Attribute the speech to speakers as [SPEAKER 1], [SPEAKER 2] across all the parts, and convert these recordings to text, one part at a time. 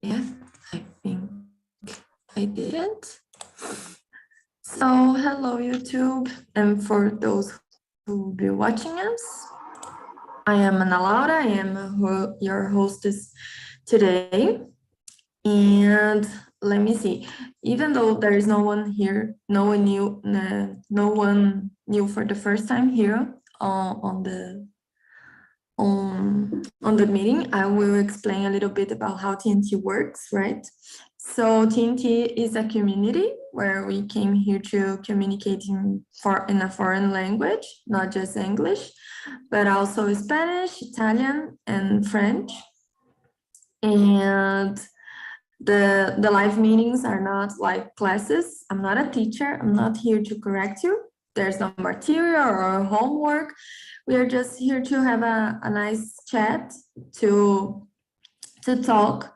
[SPEAKER 1] Yeah, I think I didn't. So hello YouTube, and for those who will be watching us, I am Ana Laura. I am your hostess today. And let me see, even though there is no one here, no one new for the first time here on the meeting, I will explain a little bit about how TNT works, right? So TNT is a community where we came here to communicate in a foreign language, not just English, but also Spanish, Italian, and French. And the live meetings are not like classes. I'm not a teacher. I'm not here to correct you. There's no material or homework. We are just here to have a nice chat, to talk,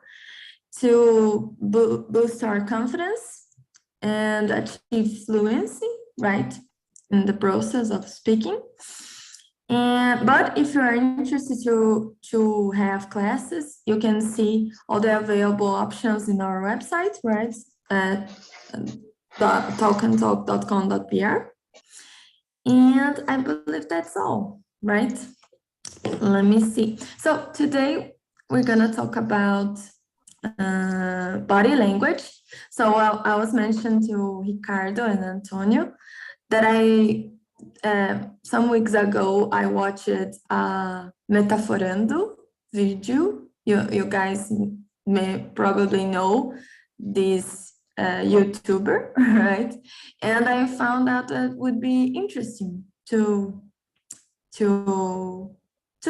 [SPEAKER 1] to boost our confidence and achieve fluency, right, in the process of speaking. But if you are interested to have classes, you can see all the available options in our website, right, at talkandtalk.com.br. And I believe that's all, right? Let me see. So today we're gonna talk about body language. So I was mentioned to Ricardo and Antonio that some weeks ago I watched Metaforando video. You guys may probably know this YouTuber, right? And I found out that it would be interesting to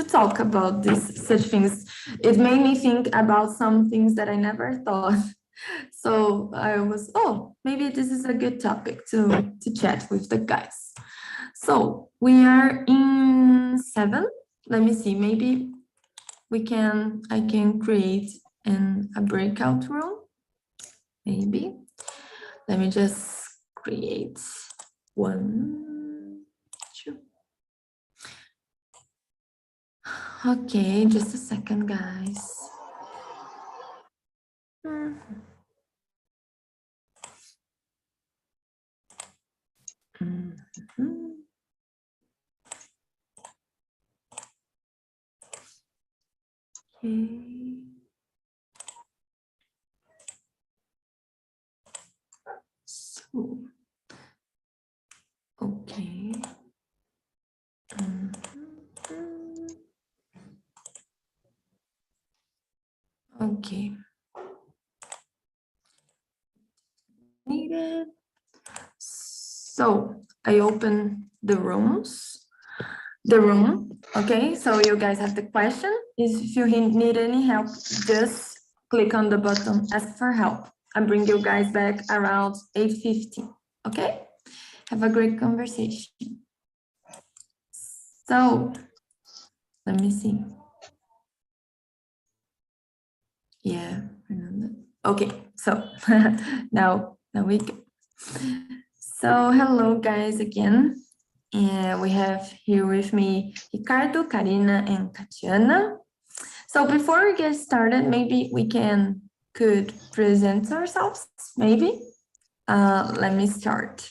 [SPEAKER 1] talk about such things. It made me think about some things that I never thought. So I was, maybe this is a good topic to chat with the guys. So we are in 7. Let me see, maybe I can create a breakout room. Maybe. Let me just create 1, 2. Okay, just a second, guys. Okay. So, okay. Okay. Needed. So I open the room. Okay, so you guys have the question. If you need any help, just click on the button, ask for help. I'll bring you guys back around 8:50. Okay? Have a great conversation. So, let me see. Yeah, okay, so now we go. So hello guys again. And we have here with me Ricardo, Karina, and Tatiana. So before we get started, maybe we could present ourselves, maybe. Let me start.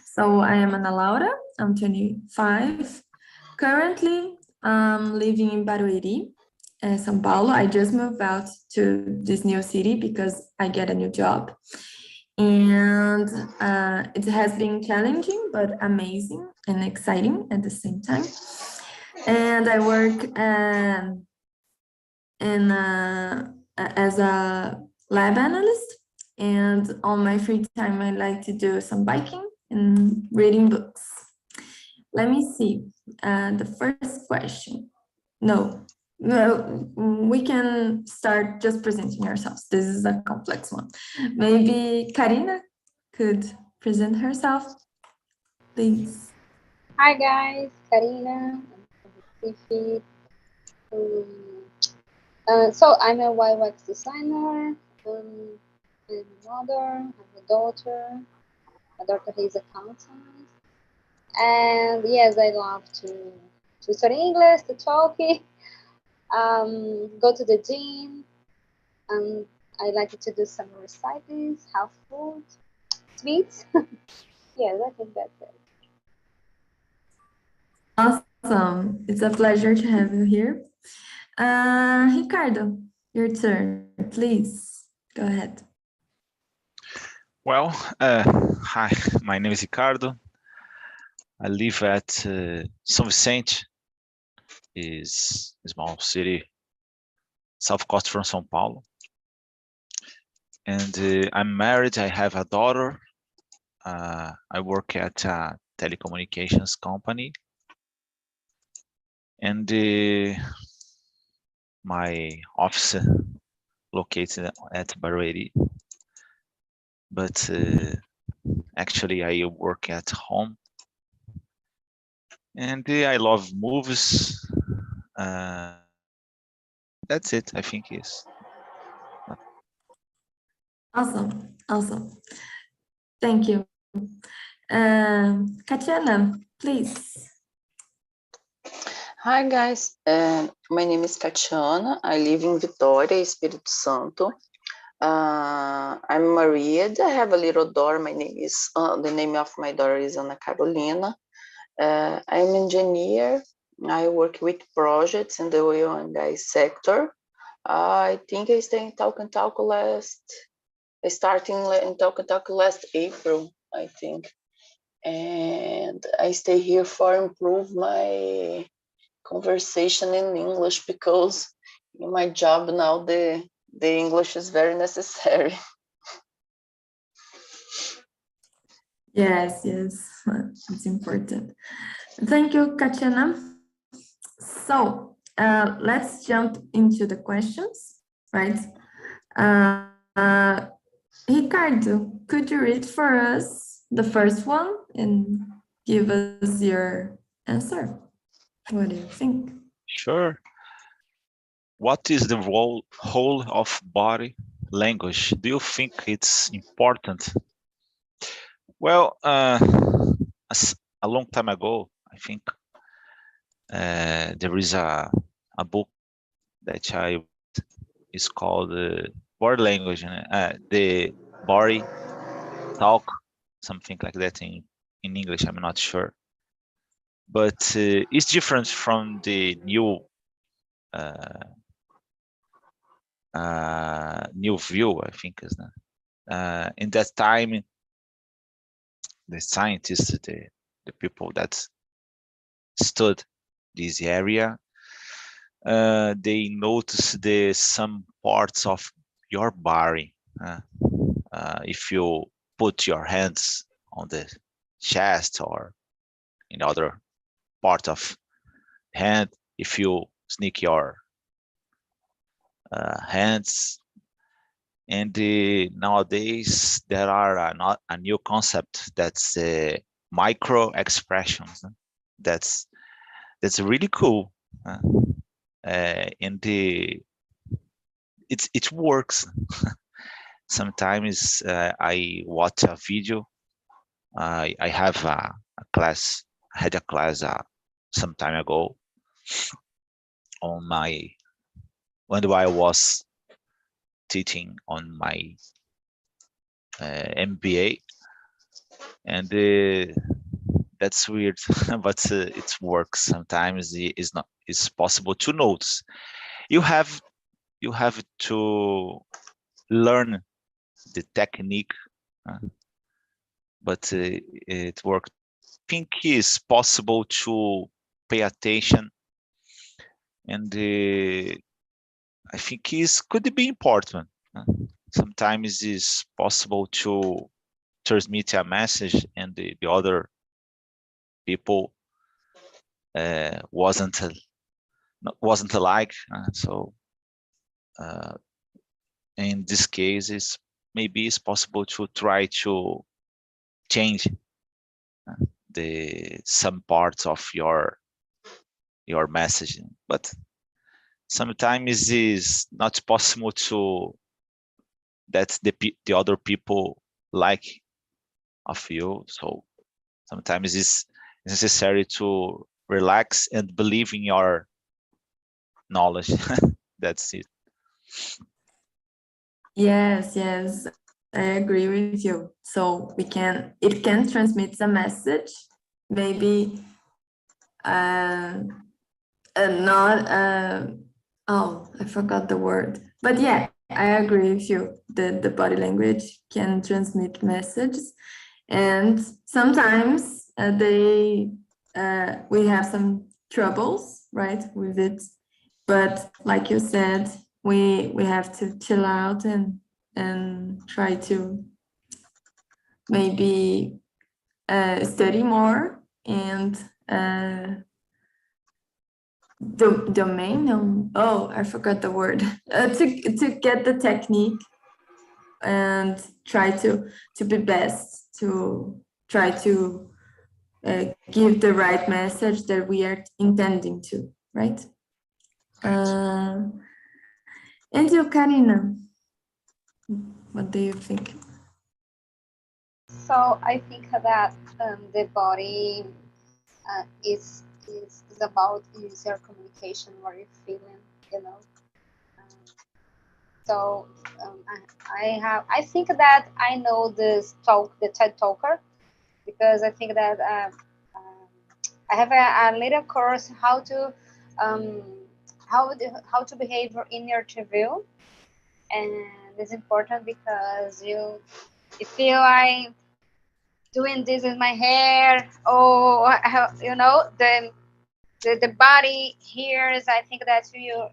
[SPEAKER 1] So I am Ana Laura, I'm 25. Currently, I'm living in Barueri, São Paulo. I just moved out to this new city because I get a new job. And it has been challenging, but amazing and exciting at the same time. And I work as a lab analyst. And on my free time, I like to do some biking and reading books. Let me see. The first question. No, we can start just presenting ourselves. This is a complex one. Maybe Karina could present herself, please.
[SPEAKER 2] Hi guys, Karina. So I'm a UX designer. I'm a mother. I have a daughter. My daughter is accountant. And yes, I love to study English, to talk it, go to the gym, and I like to do some recipes, have food, sweets. Yes, I think that's it.
[SPEAKER 1] Awesome. It's a pleasure to have you here. Ricardo, your turn, please. Go ahead.
[SPEAKER 3] Well, hi, my name is Ricardo. I live at São Vicente, is a small city, south coast from São Paulo. And I'm married, I have a daughter. I work at a telecommunications company. And my office located at Barueri. But actually I work at home. And I love movies. That's it, I think is.
[SPEAKER 1] Awesome. Awesome. Thank you. Katiana, please.
[SPEAKER 4] Hi guys, my name is Tatiana. I live in Vitória, Espírito Santo. I'm married. I have a little daughter. The name of my daughter is Ana Carolina. I'm an engineer. I work with projects in the oil and gas sector. I think I started in Talk and Talk last April, I think. And I stay here for improve my conversation in English because in my job now the English is very necessary.
[SPEAKER 1] Yes, it's important. Thank you, Katiana. So let's jump into the questions, right? Ricardo, could you read for us the first one and give us your answer? What do you think?
[SPEAKER 3] Sure. What is the whole of body language? Do you think it's important? Well, a long time ago, I think there is a book that is called body language, the body talk, something like that in English. I'm not sure, but it's different from the new view, I think, isn't it? In that time, the scientists, the people that stood this area, they noticed some parts of your body. If you put your hands on the chest or in other part of hand, if you sneak your hands, and nowadays there are a new concept that's micro expressions. That's really cool, and it works. Sometimes I watch a video. I have a class. I had a class some time ago on when I was teaching on my MBA, and that's weird, but it works. Sometimes it's possible to notice. You have to learn the technique, but it worked. I think it's possible to pay attention, and I think it could be important. Sometimes it's possible to transmit a message, and the other people wasn't alike. So in this case, maybe it's possible to try to change some parts of your messaging, but sometimes it's not possible to that the other people like of you. So sometimes it's necessary to relax and believe in your knowledge. That's it.
[SPEAKER 1] Yes, yes, I agree with you. So it can transmit a message, maybe not oh, I forgot the word. But yeah, I agree with you. The body language can transmit messages, and sometimes we have some troubles, right, with it. But like you said, we have to chill out and try to maybe study more and domain. Oh, I forgot the word. To get the technique and try to be best, to try to give the right message that we are intending to, right? And you, Karina, what do you think?
[SPEAKER 2] So I think that the body is about user communication, what you're feeling, you know. So I think that I know this talk, the TED Talker, because I think that I have a little course how to how to behave in your interview, and it's important because if you like doing this in my hair, or you know, the body hears, I think that you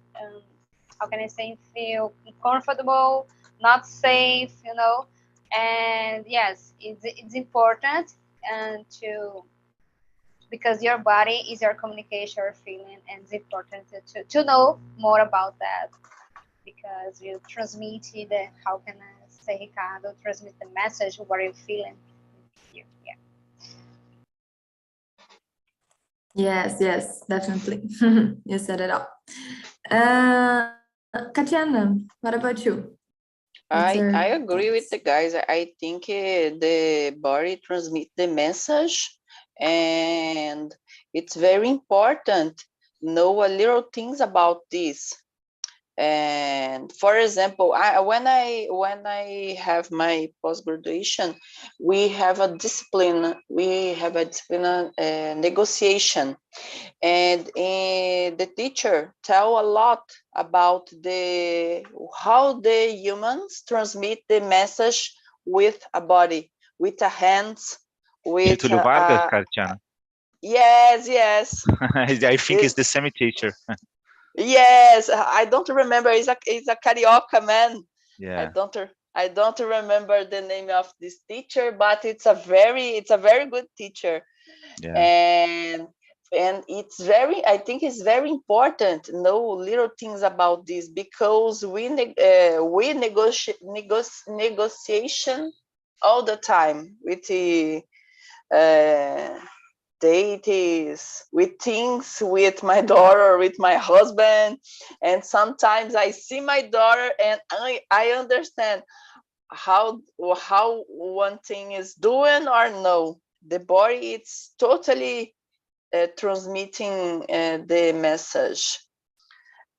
[SPEAKER 2] how can I say, feel comfortable, not safe, you know. And yes, it's important and because your body is your communication or feeling, and it's important to know more about that, because you transmit the, how can I say, Ricardo, transmit the message what you're feeling. Yeah.
[SPEAKER 1] Yes, definitely. You said it all. Katiana, what about you?
[SPEAKER 4] I agree with the guys. I think the body transmits the message, and it's very important know a little things about this. And for example, when I have my post-graduation, we have a discipline negotiation, and the teacher tell a lot about how the humans transmit the message with a body, with a hands, with
[SPEAKER 3] Getúlio Vargas, Katiana.
[SPEAKER 4] yes.
[SPEAKER 3] I think it's the same teacher.
[SPEAKER 4] Yes, I don't remember. It's a carioca man.
[SPEAKER 3] Yeah.
[SPEAKER 4] I don't remember the name of this teacher, but it's a very good teacher.
[SPEAKER 3] Yeah.
[SPEAKER 4] And I think it's very important to know little things about this, because we negotiation all the time with the dates, with things with my daughter, with my husband, and sometimes I see my daughter and I understand how one thing is doing or no. The body, it's totally transmitting the message.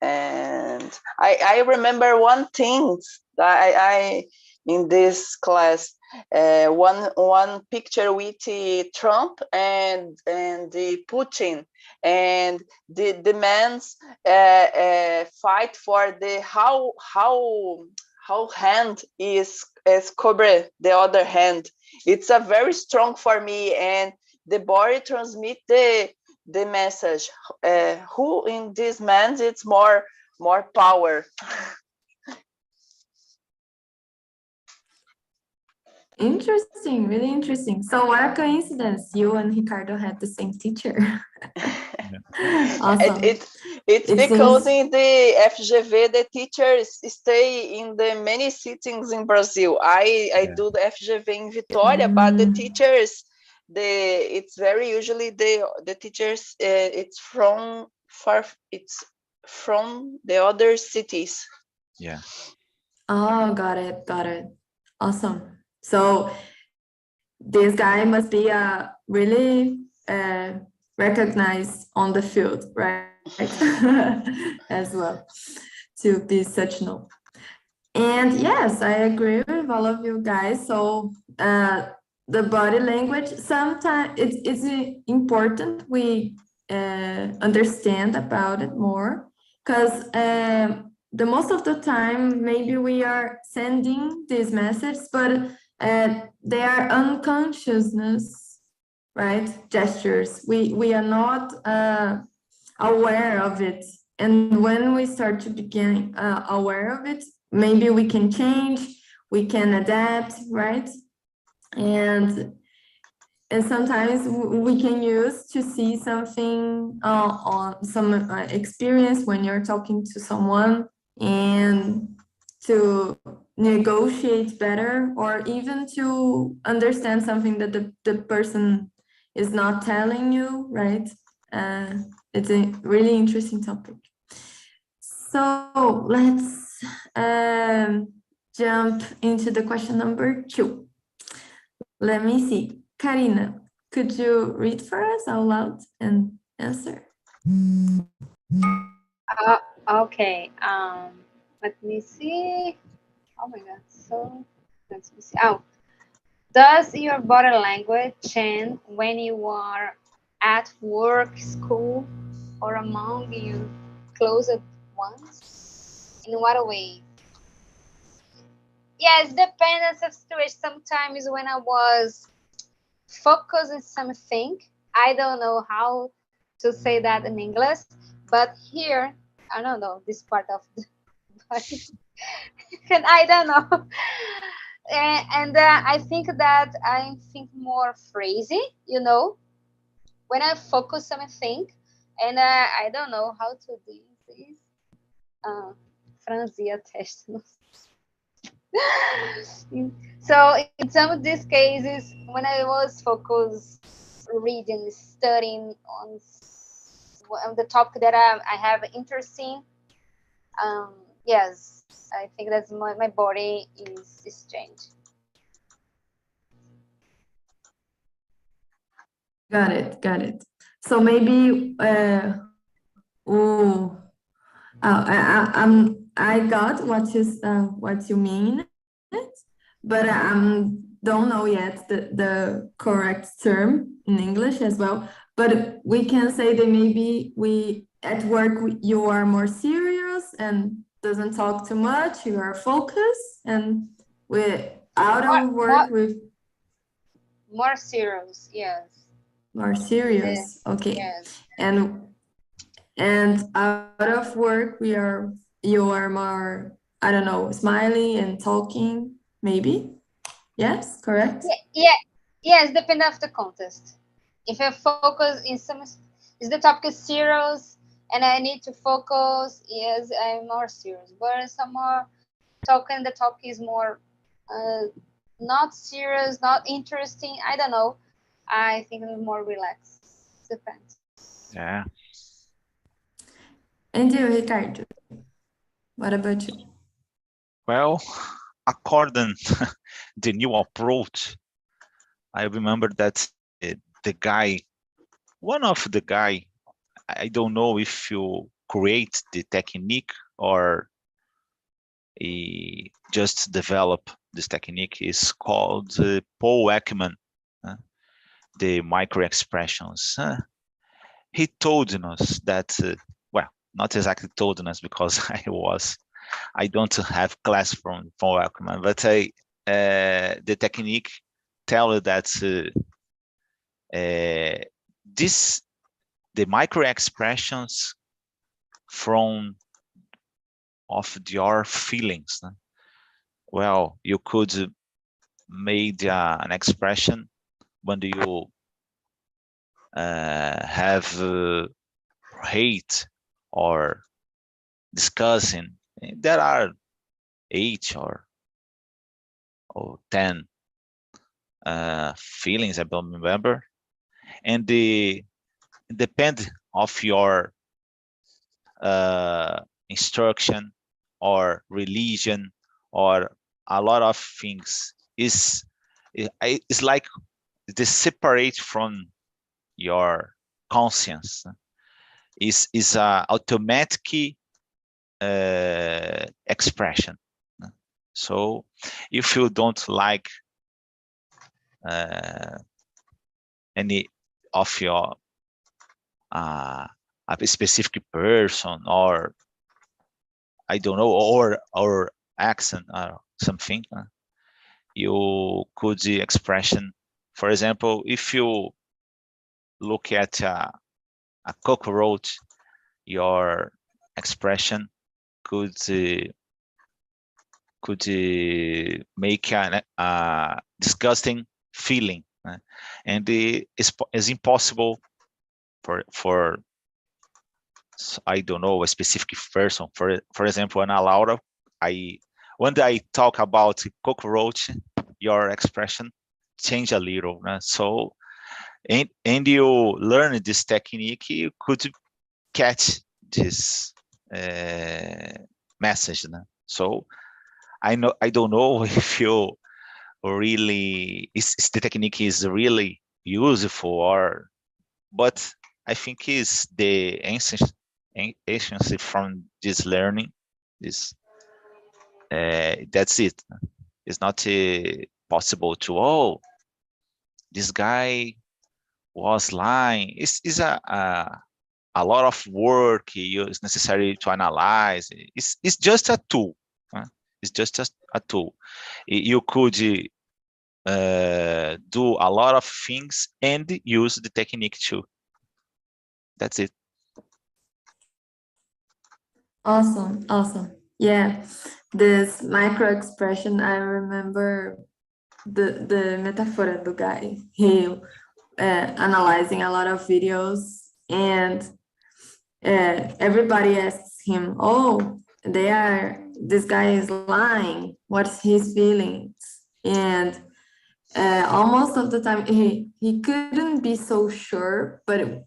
[SPEAKER 4] And I remember one thing that I in this class, one picture with Trump and the Putin, and the man's fight for the how hand is cover the other hand. It's a very strong for me, and the body transmit the message. Who in this man it's more power.
[SPEAKER 1] Interesting, really interesting. So what a coincidence, you and Ricardo had the same teacher. Awesome.
[SPEAKER 4] It's because in the FGV the teachers stay in the many sittings in Brazil. I do the FGV in Vitória, but the teachers, it's very usually the teachers it's from the other cities.
[SPEAKER 3] Yeah.
[SPEAKER 1] Oh, got it. Awesome. So this guy must be really recognized on the field, right? As well, to be such no. And yes, I agree with all of you guys. So the body language, sometimes it's important we understand about it more, because the most of the time maybe we are sending these messages, but they are unconsciousness, right? Gestures. We are not aware of it. And when we start to begin aware of it, maybe we can change, we can adapt, right? And sometimes we can use to see something on some experience when you're talking to someone, and to negotiate better, or even to understand something that the person is not telling you, right? It's a really interesting topic. So let's jump into the question number 2. Let me see. Karina, could you read for us out loud and answer?
[SPEAKER 2] Okay. Let me see. Oh my God. So let me see. Oh, does your body language change when you are at work, school, or among your closest ones? In what way? Yes, depends of situation. Sometimes when I was focused on something, I don't know how to say that in English, but here, I don't know this part of the body, and I don't know. And I think that I think more phrasy, when I focus something, and I don't know how to do this. Franzia test. So in some of these cases, when I was focused reading, studying on the topic that I have interest in, yes, I think that's my body is changed.
[SPEAKER 1] Got it. So maybe I got what you mean, but I don't know yet the correct term in English as well. But we can say that maybe at work you are more serious and doesn't talk too much. You are focused, and out of work with
[SPEAKER 2] more serious. Yes.
[SPEAKER 1] More serious. Okay.
[SPEAKER 2] Yes.
[SPEAKER 1] And out of work you are more, I don't know, smiling and talking, maybe. Yes, correct?
[SPEAKER 2] Yes, depend of the context. If I focus in some, is the topic is serious and I need to focus, yes, I'm more serious. But some more talking, the topic is more not serious, not interesting. I don't know. I think I'm more relaxed. Depends.
[SPEAKER 3] Yeah.
[SPEAKER 1] And you, Ricardo, what about you?
[SPEAKER 3] Well, according the new approach, I remember that one of the guy, I don't know if you create the technique or he just develop this technique, is called Paul Ekman, the micro expressions. He told us that, well, not exactly told us because I don't have class from Paul Ekman, but the technique tell that the micro expressions from of your feelings. Well, you could make an expression when you have hate or discussing. There are 8 or 10 feelings, I don't remember, and the depend of your instruction or religion or a lot of things is like they separate from your conscience. Is a automatic expression. So if you don't like any of your a specific person, or I don't know, or accent or something, you could the expression. For example, if you look at a cockroach, your expression could make a disgusting feeling, and it's impossible for I don't know, a specific person. For example, Ana Laura, when I talk about cockroach, your expression change a little. So and you learn this technique, you could catch this message. So I don't know if you really is the technique is really useful, or but I think is the essence from this learning is that's it. It's not possible to this guy was lying. It's a lot of work is necessary to analyze. It's just a tool. It's just a tool. You could do a lot of things and use the technique too. That's it.
[SPEAKER 1] Awesome, awesome. Yeah, this micro expression, I remember the metaphor do guy. He analyzing a lot of videos, and everybody asks him, "Oh, this guy is lying. What's his feelings?" And almost of the time he couldn't be so sure, but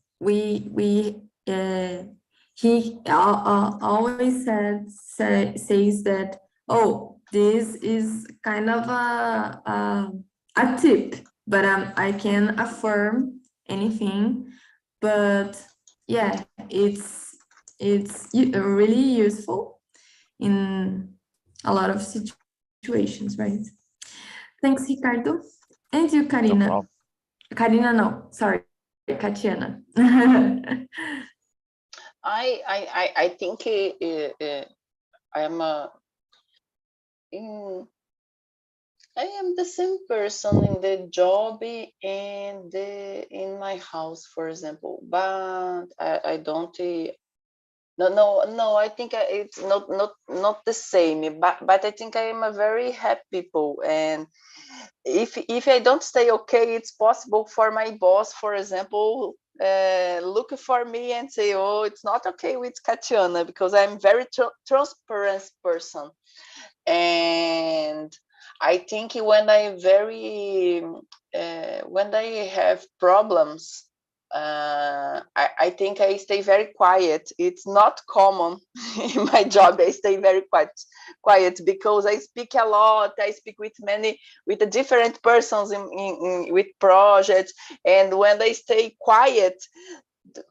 [SPEAKER 1] he always says that, oh, this is kind of a tip, but I can affirm anything. But yeah, it's really useful in a lot of situations, right? Thanks, Ricardo. And you,
[SPEAKER 3] No
[SPEAKER 1] Karina?
[SPEAKER 3] problem.
[SPEAKER 1] Karina, no, sorry, Katiana.
[SPEAKER 4] I think I am the same person in the job and in my house, for example. But I don't. No. I think it's not the same. But I think I am a very happy people, and if I don't stay okay, it's possible for my boss, for example, look for me and say, oh, it's not okay with Katiana, because I'm very transparent person. And I think when I have problems, I think I stay very quiet. It's not common in my job. I stay very quiet because I speak a lot. I speak with the different persons with projects, and when I stay quiet,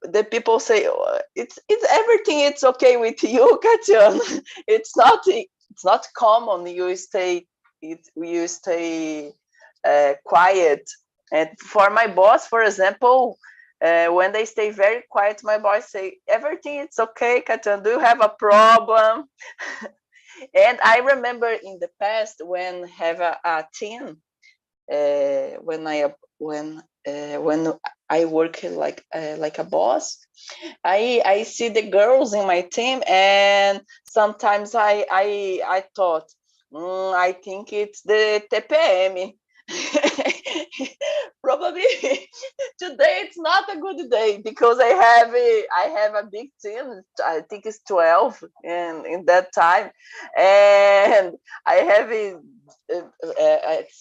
[SPEAKER 4] the people say, oh, it's everything. It's okay with you, Katian. It's not common. You stay quiet. And for my boss, for example, when they stay very quiet, my boss say, everything it's okay, Katian. Do you have a problem? And I remember in the past when have a team, when I work like a boss, I see the girls in my team, and sometimes I thought, I think it's the TPM. Probably today it's not a good day because I have a big team. I think it's 12, and in that time, and I have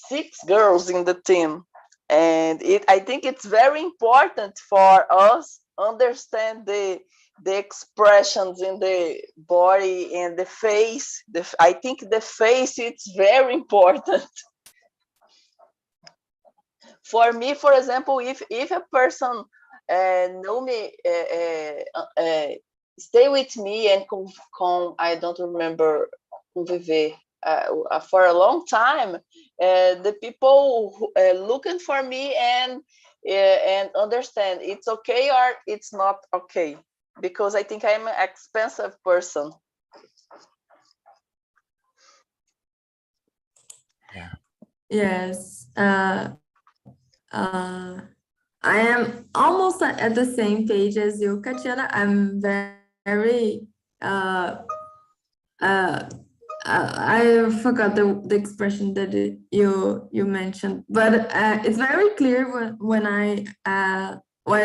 [SPEAKER 4] 6 girls in the team, and I think it's very important for us understand the expressions in the body and the face. I think the face it's very important. For me, for example, if a person know me, stay with me and I don't remember conviver. for a long time, the people looking for me and understand it's okay or it's not okay, because I think I'm an expensive person.
[SPEAKER 3] Yeah.
[SPEAKER 1] Yes. I am almost at the same page as you, Katiana. I'm very I forgot the expression that you mentioned, but it's very clear when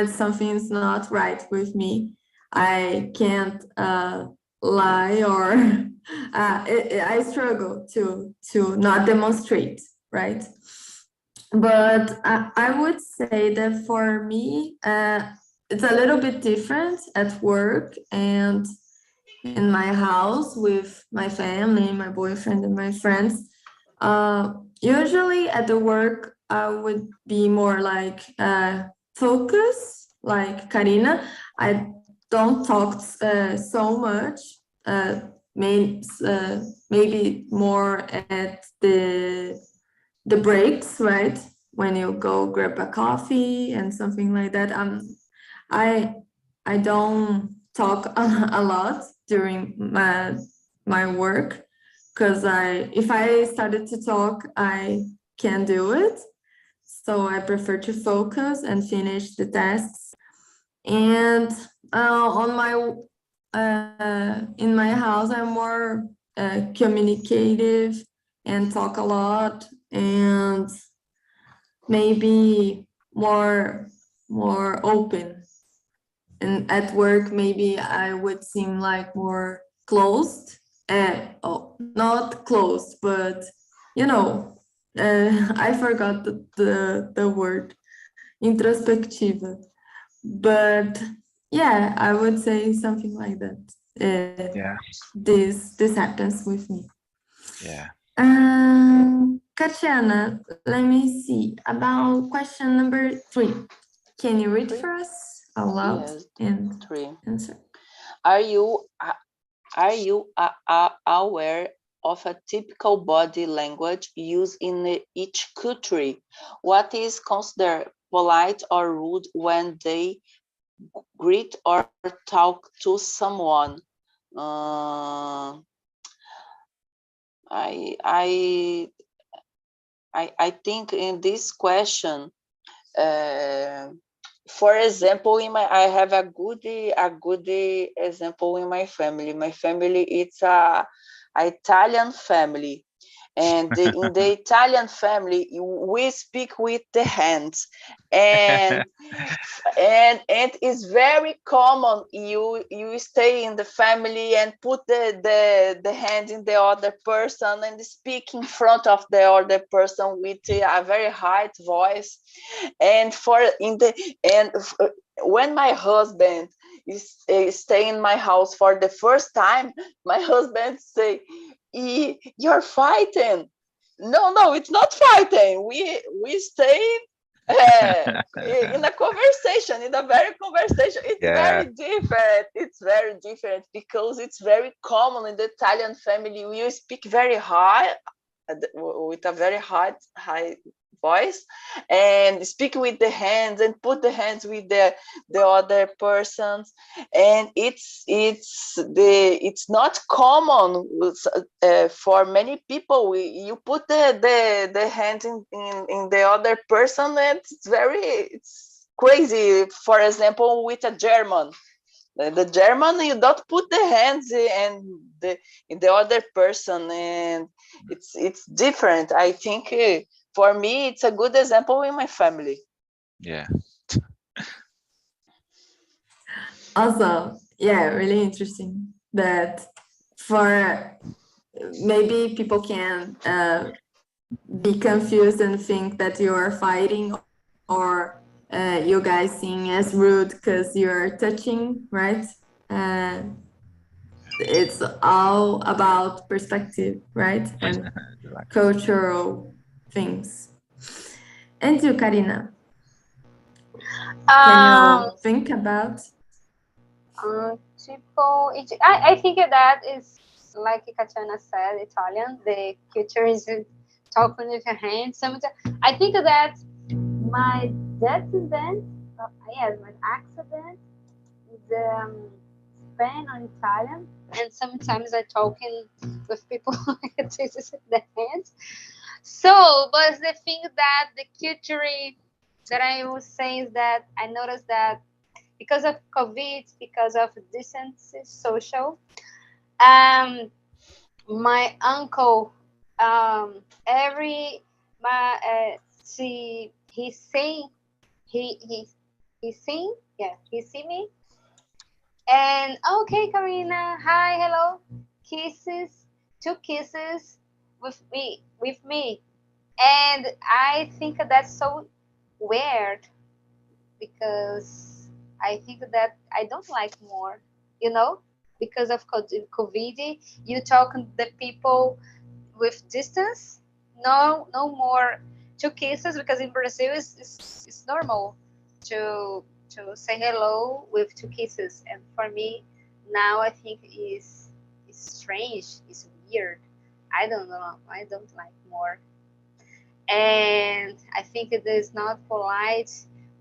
[SPEAKER 1] something is not right with me. I can't lie, or I struggle to not demonstrate, right? But I would say that for me, it's a little bit different at work and in my house with my family, my boyfriend, and my friends. Usually at the work, I would be more like focus, like Karina. I don't talk so much. Maybe more at the breaks, right? When you go grab a coffee and something like that. I don't talk a lot during my work, because if I started to talk, I can't do it. So I prefer to focus and finish the tasks. And in my house, I'm more communicative and talk a lot, and maybe more open. And at work, maybe I would seem like more closed. Not closed, but I forgot the word, introspectiva. But yeah, I would say something like that.
[SPEAKER 3] Yeah.
[SPEAKER 1] This happens with me.
[SPEAKER 3] Yeah.
[SPEAKER 1] Katiana, let me see about question number 3. Can you read for us aloud?
[SPEAKER 4] Yes,
[SPEAKER 1] and
[SPEAKER 4] 3.
[SPEAKER 1] answer?
[SPEAKER 4] Are you aware of a typical body language used in each country? What is considered polite or rude when they greet or talk to someone? I think in this question, for example, I have a good example in my family. My family, it's a Italian family, and in the Italian family, we speak with the hands, and it's very common. You stay in the family and put the hand in the other person and speak in front of the other person with a very high voice. And when my husband is stay in my house for the first time, my husband say, "You're fighting." No, it's not fighting. We stay in a conversation, in a very conversation. It's
[SPEAKER 3] Yeah.
[SPEAKER 4] very different. It's very different because it's very common in the Italian family. We speak very high, with a very high voice, and speak with the hands and put the hands with the other persons, and it's not common for many people. You put the hands in the other person, and it's crazy. For example, with a German, the German, you don't put the hands in the other person, and it's different. I think for me, it's a good example in my family.
[SPEAKER 3] Yeah.
[SPEAKER 1] Awesome. Yeah, really interesting that for maybe people can be confused and think that you are fighting, or you guys seeing as rude because you're touching, right? It's all about perspective, right? And cultural things. And you, Karina, can you think about?
[SPEAKER 2] Typical. I think that is like Katarina said, Italian, the culture is talking with your hands. Sometimes I think that my accident, yes, my accident is Spain or Italian, and sometimes I talking with people like this is the hands. So, but the thing that the culture that I was saying is that I noticed that because of COVID, because of distance social, my uncle, every my he sing he sing, yeah, he see me and okay, Karina, hi, hello, kisses, two kisses with me, and I think that's so weird because I think that I don't like more, you know, because of COVID, you talk to the people with distance. No, no more two kisses because in Brazil it's normal to say hello with two kisses, and for me now I think is strange, it's weird. I don't know. I don't like more, and I think it is not polite.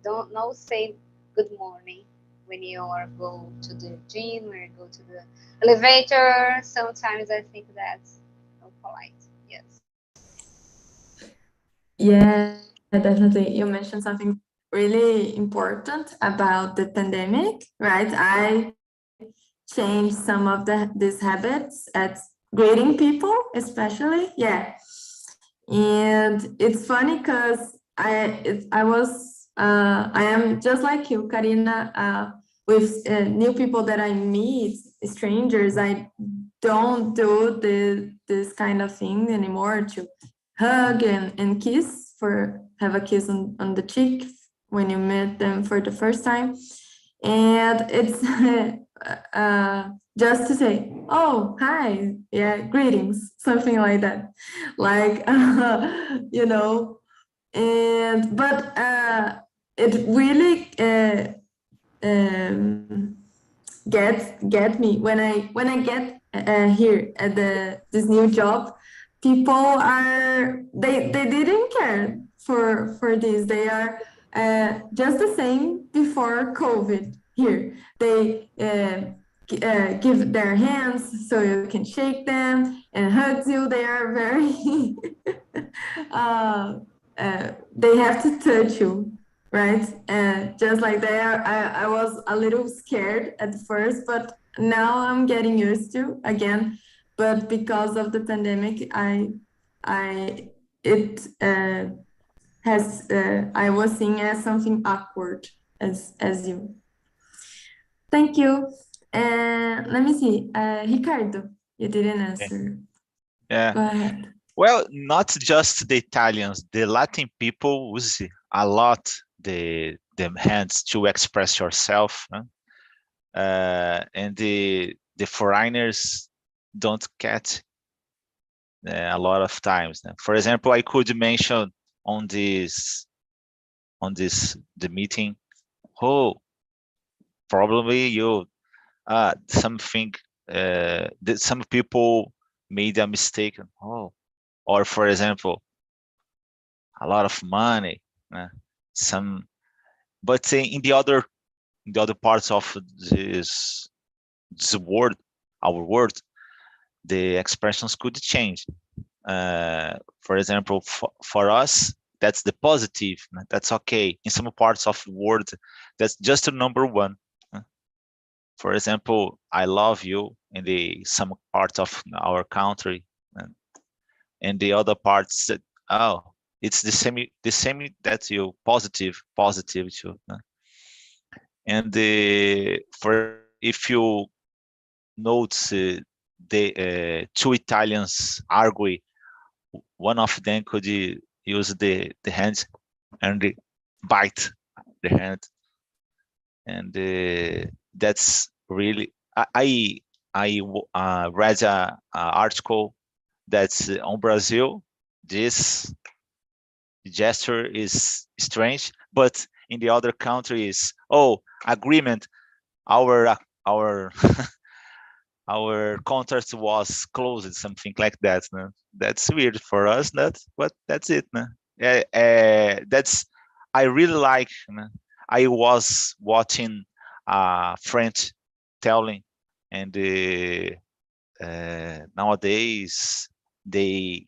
[SPEAKER 2] Don't no say good morning when you are go to the gym or go to the elevator. Sometimes I think that's not polite. Yes.
[SPEAKER 1] Yeah, definitely. You mentioned something really important about the pandemic, right? I changed some of these habits at greeting people, especially. Yeah. And it's funny because I am just like you, Karina, with new people that I meet, strangers, I don't do this kind of thing anymore to hug and kiss, for have a kiss on the cheek when you meet them for the first time. And it's just to say, oh, hi, yeah, greetings, something like that. Like, you know, and but it really get me when I get here at this new job. People are they didn't care for this. They are just the same before COVID here. They give their hands so you can shake them and hugs you. They are very uh, they have to touch you, right? Just like they are, I was a little scared at first, but now I'm getting used to again. But because of the pandemic, it has I was seeing as something awkward as you. Thank you. Let me see, Ricardo, you didn't answer.
[SPEAKER 3] Yeah.
[SPEAKER 1] Go ahead.
[SPEAKER 3] Well, not just the Italians, the Latin people use a lot the hands to express yourself, and the foreigners don't get a lot of times. For example, I could mention on this the meeting, oh, probably you something that some people made a mistake. Oh, or for example, a lot of money, some, but in the other parts of this word, our word, the expressions could change. For example, for us, that's the positive. That's okay. In some parts of the word, that's just a number one. For example, I love you in the some parts of our country, and the other parts that, oh, it's the same that you positive too. And for if you note the two Italians argue, one of them could use the hand and bite the hand, and that's really I read a article that's on Brazil. This gesture is strange, but in the other countries, oh, agreement, our our contract was closed, something like that. No? That's weird for us, but that's it. No? That's I really like. No? I was watching French telling, and nowadays they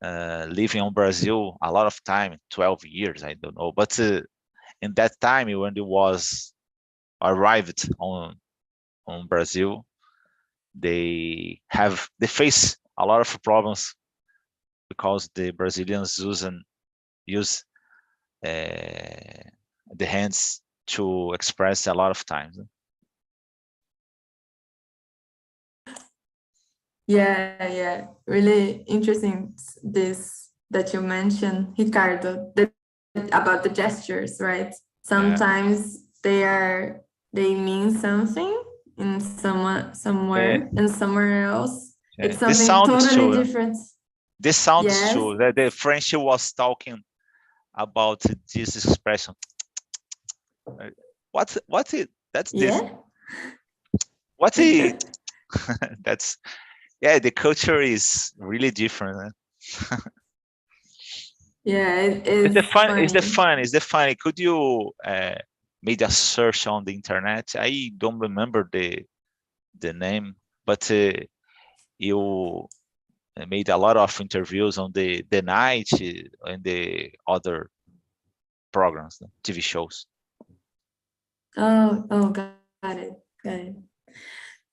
[SPEAKER 3] living in Brazil a lot of time, 12 years, I don't know. But in that time when it was arrived on Brazil, they face a lot of problems because the Brazilians use the hands to express a lot of times.
[SPEAKER 1] Yeah, really interesting this that you mentioned, Ricardo, about the gestures, right? Sometimes they mean something in somewhere and somewhere else it's something totally different.
[SPEAKER 3] This sounds true. The French was talking about this expression. What's it? That's this. What's it? That's the culture is really different.
[SPEAKER 1] It's
[SPEAKER 3] the fun. Could you made a search on the internet? I don't remember the name, but you made a lot of interviews on the night and the other programs, TV shows.
[SPEAKER 1] Oh, got it.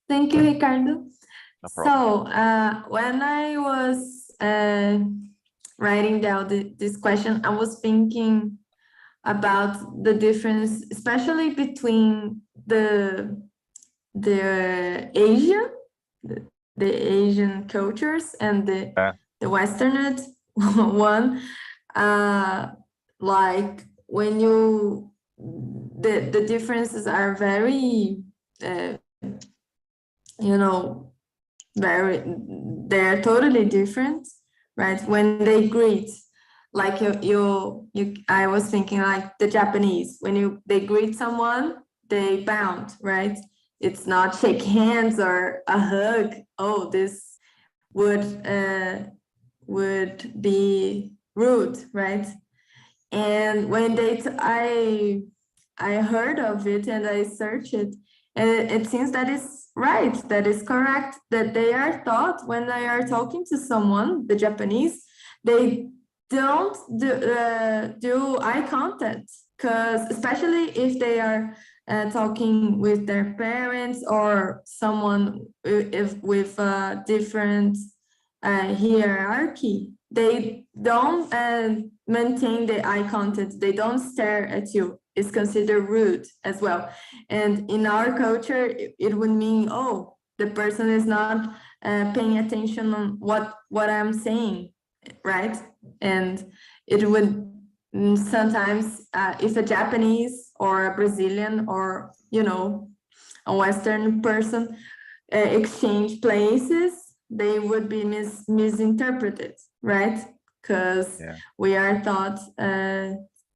[SPEAKER 1] Thank you, Ricardo.
[SPEAKER 3] No problem.
[SPEAKER 1] So when I was writing down this question, I was thinking about the difference, especially between the Asia, the Asian cultures and the Western one. Like when you the differences are very they're totally different, right? When they greet, like I was thinking like the Japanese, when they greet someone, they bound, right? It's not shake hands or a hug. Oh, this would be rude, right? And when I heard of it and I searched it, and it seems that is right, that is correct, that they are taught when they are talking to someone, the Japanese, they don't do eye contact, because especially if they are talking with their parents or someone with a different hierarchy, they don't maintain the eye contact, they don't stare at you. It's considered rude as well. And in our culture, it would mean, oh, the person is not paying attention on what I'm saying, right? And it would sometimes, if a Japanese or a Brazilian or, a Western person exchange places, they would be misinterpreted, right? Because we are taught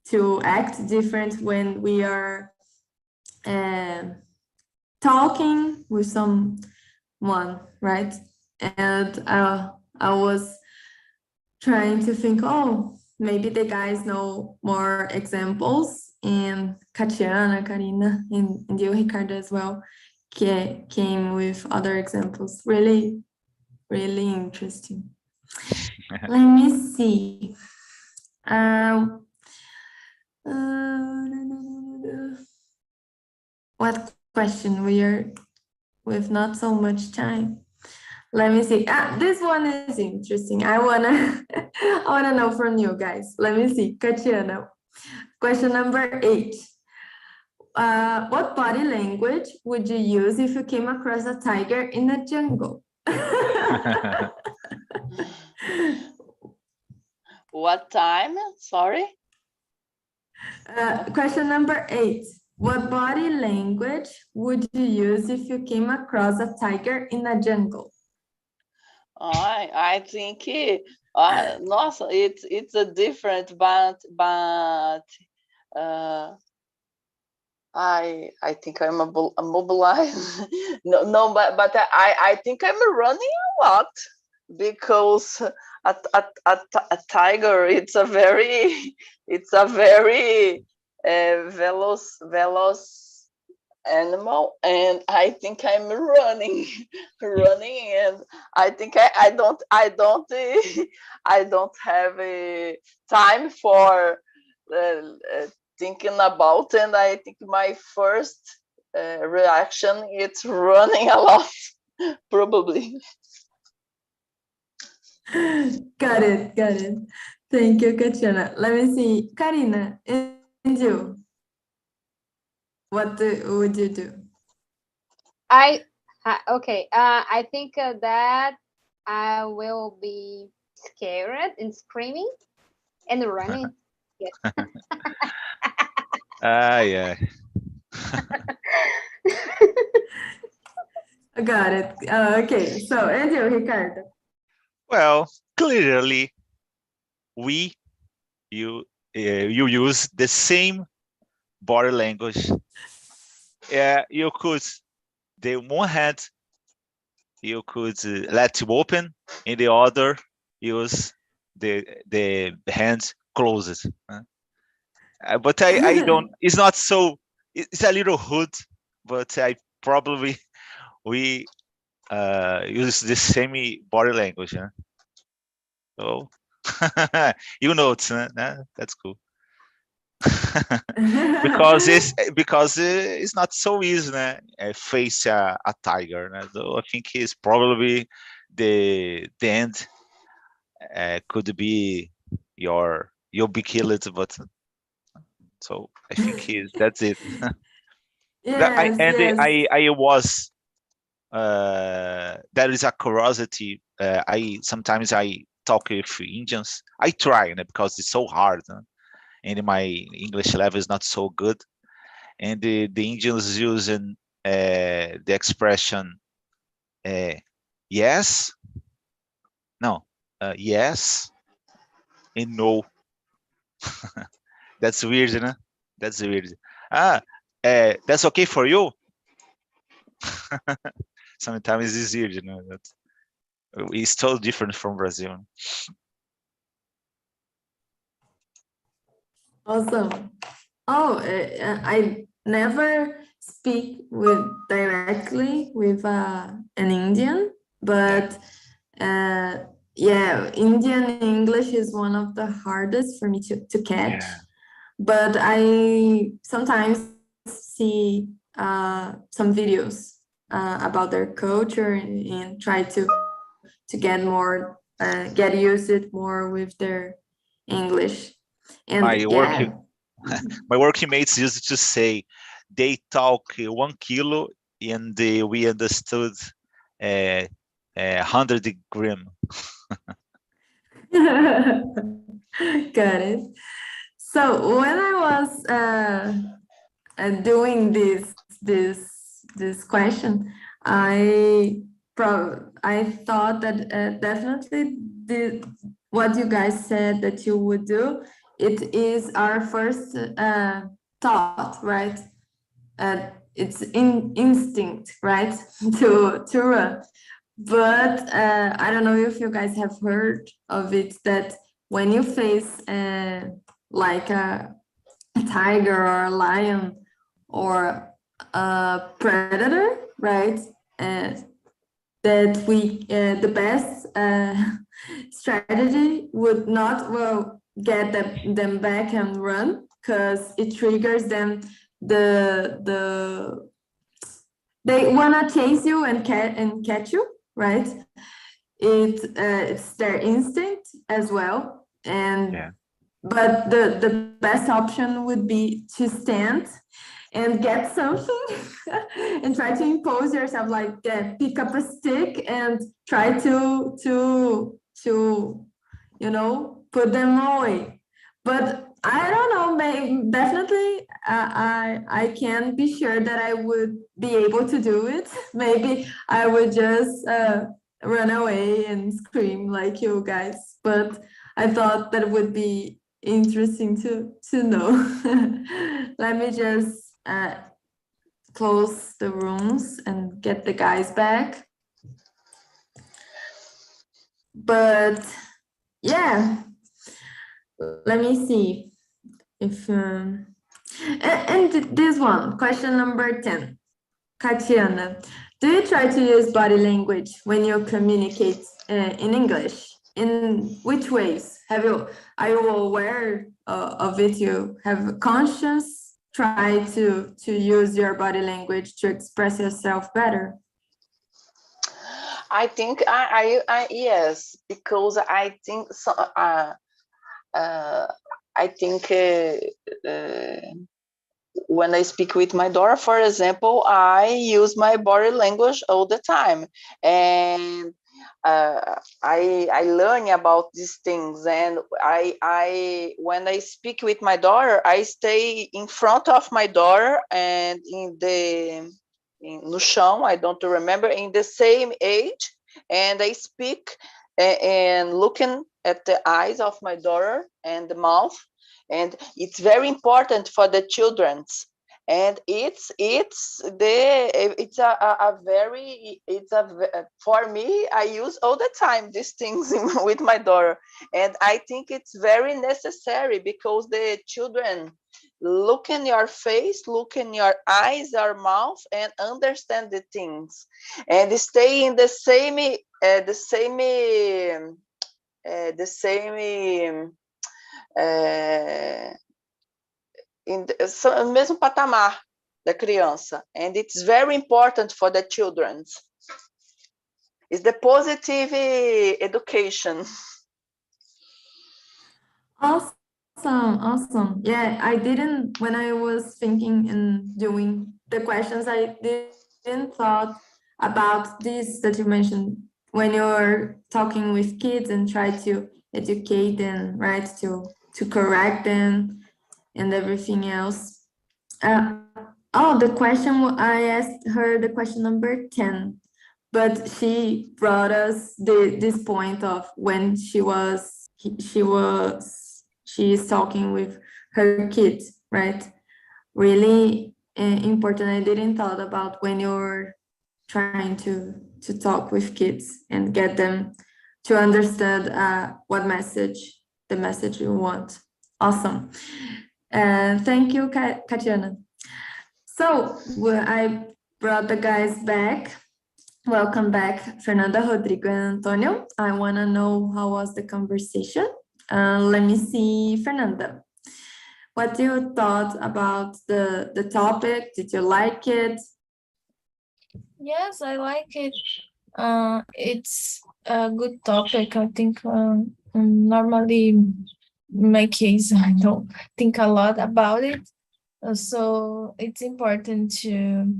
[SPEAKER 1] to act different when we are talking with someone, right? And I was trying to think, oh, maybe the guys know more examples, and Katiana, Karina, and you, Ricardo, as well, came with other examples. Really, really interesting. Let me see. What question? We are with not so much time. Let me see. This one is interesting. I wanna know from you guys. Let me see. Katiana, question number 8. What body language would you use if you came across a tiger in the jungle?
[SPEAKER 4] What time? Sorry?
[SPEAKER 1] Question number 8. What body language would you use if you came across a tiger in a jungle?
[SPEAKER 4] I think nossa, it's a different, but I think I'm mobilized. No, but I think I'm running a lot because a tiger it's a very veloz animal, and I think I'm running running, and I think I don't I don't have a time for thinking about, and I think my first reaction it's running a lot probably.
[SPEAKER 1] Got it, got it. Thank you, Katrina. Let me see. Karina, and you? What would you do?
[SPEAKER 2] Okay. I think that I will be scared and screaming and running. Yes.
[SPEAKER 3] Yeah.
[SPEAKER 1] Got it. Okay, so and you, Ricardo?
[SPEAKER 3] Well, clearly, you use the same body language. You could, the one hand, you could let you open, and the other use the hand closed. But I don't. It's not so. It's a little rude, but I probably we use the same body language. Huh? So you know it's that's cool. because it's not so easy face a tiger. So I think it's probably the end could be you'll be killed, but so I think that's it.
[SPEAKER 1] Yes, yes.
[SPEAKER 3] I was there is a curiosity. I sometimes I talk with Indians. I try because it's so hard. And my English level is not so good. And the Indians using the expression yes, no, yes, and no. That's weird, you know? That's weird. That's okay for you? Sometimes it's weird, you know? That it's totally different from Brazil.
[SPEAKER 1] Awesome. Oh, I never speak directly with an Indian, but yeah, Indian English is one of the hardest for me to catch.
[SPEAKER 3] Yeah.
[SPEAKER 1] But I sometimes see some videos about their culture and try to get more, get used it more with their English. And
[SPEAKER 3] my working mates used to say they talk 1 kilo and we understood 100 gram.
[SPEAKER 1] Got it. So when I was doing this question, I thought that definitely what you guys said that you would do, it is our first thought, right? It's instinct, right? to run. But I don't know if you guys have heard of it, that when you face like a tiger or a lion or a predator, right? That the best strategy would not, well, get them back and run, because it triggers them, they want to chase you and catch you, right? It's their instinct as well. And but the best option would be to stand and get something and try to impose yourself, like pick up a stick and try to put them away. But I don't know, definitely I can be sure that I would be able to do it. Maybe I would just run away and scream like you guys, but I thought that would be interesting to know. Let me just close the rooms and get the guys back. But yeah, let me see if and this one, question number 10. Katiana, do you try to use body language when you communicate in English? In which ways? Are you aware of it? You have conscious try to use your body language to express yourself better?
[SPEAKER 4] I think I yes, because I think so. I think when I speak with my daughter, for example, I use my body language all the time, and I learn about these things. And I when I speak with my daughter, I stay in front of my daughter and no chão, I don't remember, in the same age, and I speak and looking at the eyes of my daughter and the mouth, and it's very important for the children's, and it's for me, I use all the time these things with my daughter, and I think it's very necessary because the children look in your face, look in your eyes, your mouth, and understand the things, and stay in the same mesmo patamar da criança, and it's very important for the children. It's the positive education.
[SPEAKER 1] Awesome. Yeah, I didn't, when I was thinking and doing the questions, I didn't thought about this that you mentioned when you're talking with kids and try to educate them, right? To correct them and everything else. The question, I asked her the question number 10, but she brought us this point of when she is talking with her kids, right? Really important. I didn't thought about when you're trying to talk with kids and get them to understand the message you want. Awesome. Thank you, Katiana. So I brought the guys back. Welcome back, Fernanda, Rodrigo, and Antonio. I want to know how was the conversation. Let me see, Fernanda. What do you thought about the topic? Did you like it?
[SPEAKER 5] Yes, I like it. It's a good topic. I think normally in my case, I don't think a lot about it. So it's important to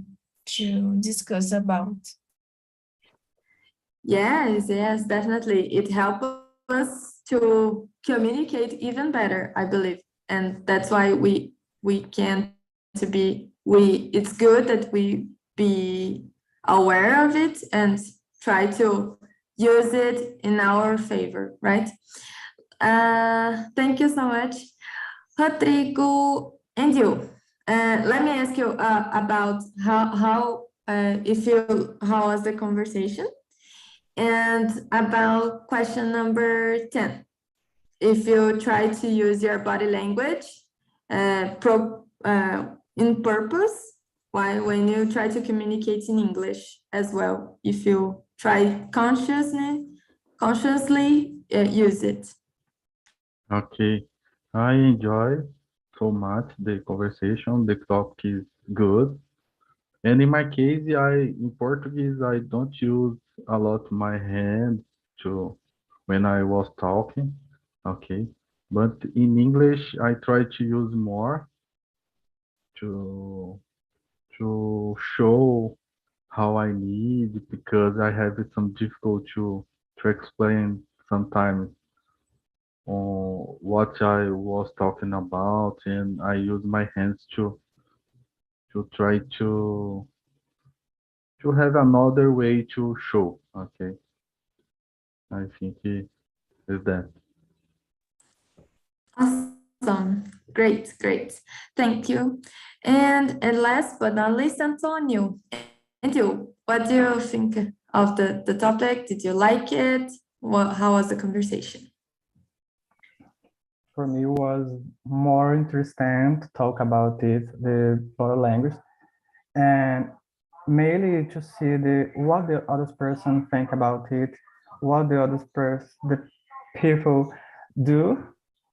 [SPEAKER 5] discuss about.
[SPEAKER 1] Yes, definitely. It helps us to communicate even better, I believe. And that's why it's good that we be aware of it and try to use it in our favor, right? Thank you so much. Rodrigo and you. Let me ask you about how was the conversation, and about question number 10. If you try to use your body language in purpose, when you try to communicate in English as well, if you try consciously use it.
[SPEAKER 6] Okay, I enjoy so much the conversation. The topic is good. And in my case, in Portuguese, I don't use a lot my hands when I was talking. Okay. But in English, I try to use more to show how I need, because I have some difficulty to explain sometimes on what I was talking about, and I use my hands to try to have another way to show. Okay, I think it is that.
[SPEAKER 1] Awesome. Great, great. Thank you. And last but not least, Antonio. And you, what do you think of the topic? Did you like it? How was the conversation?
[SPEAKER 7] For me, it was more interesting to talk about it, the body language, and mainly to see what the other person think about it, what the people do,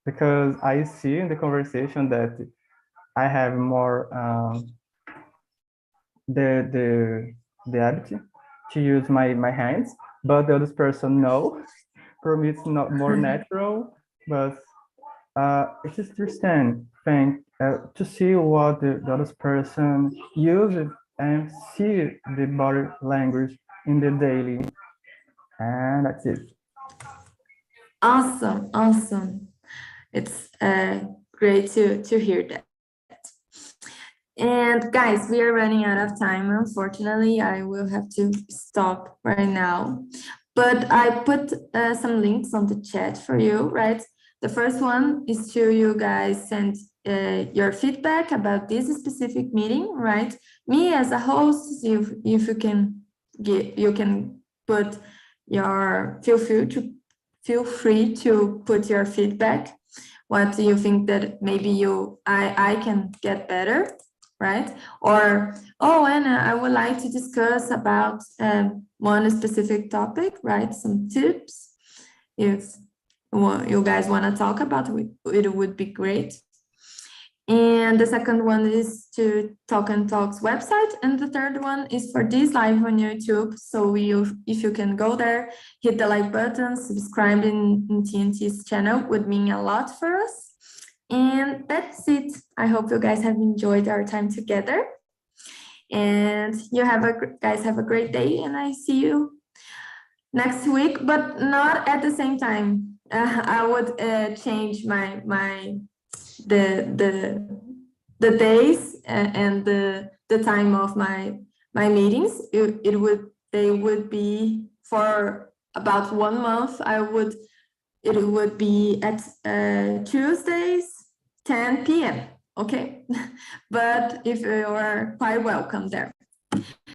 [SPEAKER 7] because I see in the conversation that I have more the ability to use my hands, but the other person no. For me, it's not more natural, but it's interesting thing to see what the other person uses and see the body language in the daily, and that's it.
[SPEAKER 1] Awesome, awesome. It's great to hear that. And guys, we are running out of time. Unfortunately, I will have to stop right now. But I put some links on the chat for you, right? The first one is to you guys send your feedback about this specific meeting, right? Me as a host, if you can you can put your feel free to put your feedback. What do you think that maybe I can get better, right? Or, oh, Anna, I would like to discuss about one specific topic, right? Some tips. If you guys want to talk about it would be great. And the second one is to Talk and Talk's website. And the third one is for this live on YouTube. So if you can go there, hit the like button, subscribe in TNT's channel would mean a lot for us. And that's it. I hope you guys have enjoyed our time together. And guys have a great day, and I see you next week, but not at the same time. I would change the days and the time of my meetings. They would be for about 1 month. It would be at Tuesdays, 10 p.m. Okay, but if you are quite welcome there.